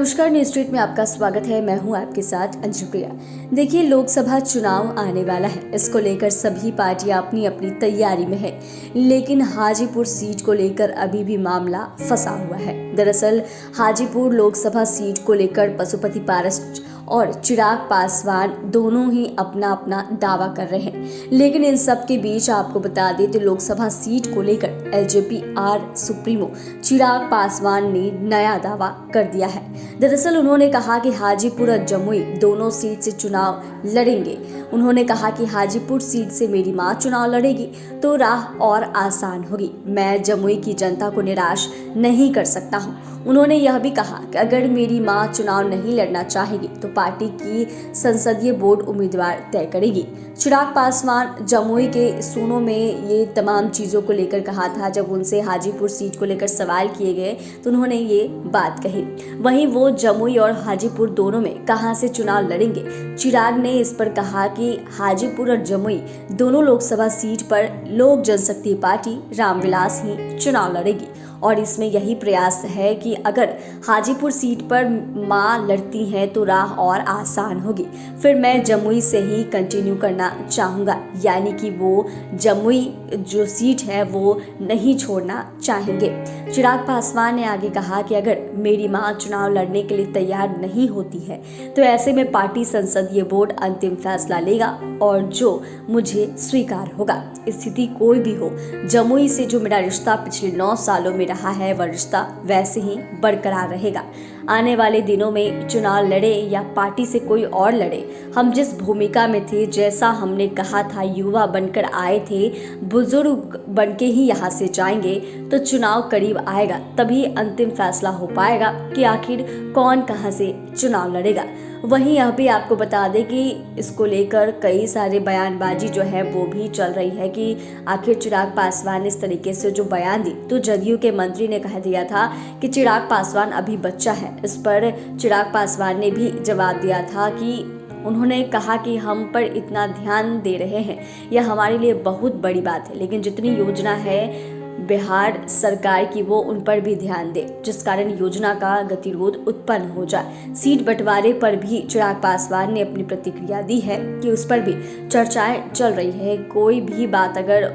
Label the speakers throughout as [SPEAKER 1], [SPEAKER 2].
[SPEAKER 1] नमस्कार, news street में आपका स्वागत है। मैं हूं आपके साथ अंजू प्रिया। देखिए, लोकसभा चुनाव आने वाला है। इसको लेकर सभी पार्टियां अपनी अपनी तैयारी में है, लेकिन हाजीपुर सीट को लेकर अभी भी मामला फंसा हुआ है। दरअसल हाजीपुर लोकसभा सीट को लेकर पशुपति पारस और चिराग पासवान दोनों ही अपना अपना दावा कर रहे हैं, लेकिन इन सब के बीच आपको बता दें तो लोकसभा सीट को लेकर LJP are supremo Chirag Paswan ने नया दावा कर दिया है। दरअसल उन्होंने कहा कि हाजीपुर और जमुई दोनों सीट से चुनाव लड़ेंगे। उन्होंने कहा कि हाजीपुर सीट से मेरी मां चुनाव लड़ेगी तो राह और आसान होगी। मैं जमुई की जनता को निराश नहीं कर सकता हूं। उन्होंने यह भी कहा कि अगर मेरी मां चुनाव नहीं लड़ना चाहेगी तो पार्टी की संसदीय बोर्ड उम्मीदवार तय करेगी। चिराग पासवान जमुई के सूनों में ये तमाम चीज़ों को लेकर कहा था। जब उनसे हाजीपुर सीट को लेकर सवाल किए गए तो उन्होंने ये बात कही। वहीं वो जमुई और हाजीपुर दोनों में कहां से चुनाव लड़ेंगे, चिराग ने इस पर कहा कि हाजीपुर और जमुई दोनों लोकसभा सीट पर लोक जनशक्ति पार्टी रामविलास ही चुनाव लड़ेगी और इसमें यही प्रयास है कि अगर हाजीपुर सीट पर मां लड़ती हैं तो राह और आसान होगी। फिर मैं जमुई से ही कंटिन्यू करना चाहूँगा, यानी कि वो जमुई जो सीट है वो नहीं छोड़ना चाहेंगे। चिराग पासवान ने आगे कहा कि अगर मेरी मां चुनाव लड़ने के लिए तैयार नहीं होती है तो ऐसे में पार्टी संसदीय बोर्ड अंतिम फैसला लेगा और जो मुझे स्वीकार होगा। स्थिति कोई भी हो, जमुई से जो मेरा रिश्ता पिछले 9 सालों में रहा है वह रिश्ता वैसे ही बरकरार रहेगा। आने वाले दिनों में चुनाव लड़े या पार्टी से कोई और लड़े, हम जिस भूमिका में थे, जैसा हमने कहा था, युवा बनकर आए थे, बुजुर्ग बनके ही यहाँ से जाएंगे, तो चुनाव करीब आएगा तभी अंतिम फैसला हो पाएगा कि आखिर कौन कहाँ से चुनाव लड़ेगा। वहीं यह भी आपको बता दें कि इसको लेकर कई सारे बयानबाजी जो है वो भी चल रही है कि आखिर चिराग पासवान ने इस तरीके से जो बयान दी तो जदयू के मंत्री ने कह दिया था कि चिराग पासवान अभी बच्चा है। इस पर चिराग पासवान ने भी जवाब दिया था कि उन्होंने कहा कि हम पर इतना ध्यान दे रहे हैं, यह हमारे लिए बहुत बड़ी बात है, लेकिन जितनी योजना है बिहार सरकार की वो उन पर भी ध्यान दे, जिस कारण योजना का गतिरोध उत्पन्न हो जाए। सीट बंटवारे पर भी चिराग पासवान ने अपनी प्रतिक्रिया दी है कि उस पर भी चर्चाएं चल रही है। कोई भी बात अगर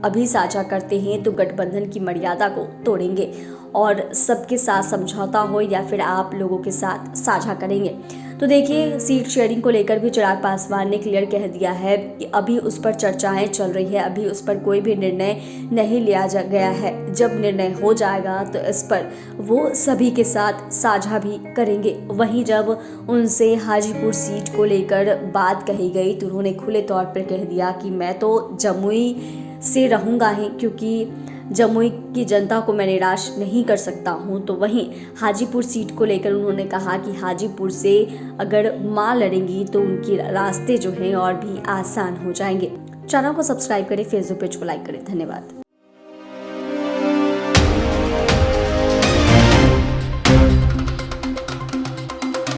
[SPEAKER 1] अभी साझा करते हैं तो गठबंधन की मर्यादा को तोड़ेंगे और सबके साथ समझौता हो या फिर आप लोगों के साथ साझा करेंगे। तो देखिए, सीट शेयरिंग को लेकर भी चिराग पासवान ने क्लियर कह दिया है कि अभी उस पर चर्चाएं चल रही है, अभी उस पर कोई भी निर्णय नहीं लिया गया है। जब निर्णय हो जाएगा तो इस पर वो सभी के साथ साझा भी करेंगे। वहीं जब उनसे हाजीपुर सीट को लेकर बात कही गई तो उन्होंने खुले तौर पर कह दिया कि मैं तो जमुई से रहूँगा ही, क्योंकि जमुई की जनता को मैं निराश नहीं कर सकता हूं। तो वहीं हाजीपुर सीट को लेकर उन्होंने कहा कि हाजीपुर से अगर मां लड़ेंगी तो उनके रास्ते जो हैं और भी आसान हो जाएंगे। चैनल को सब्सक्राइब करें, फेसबुक पेज को लाइक करें। धन्यवाद।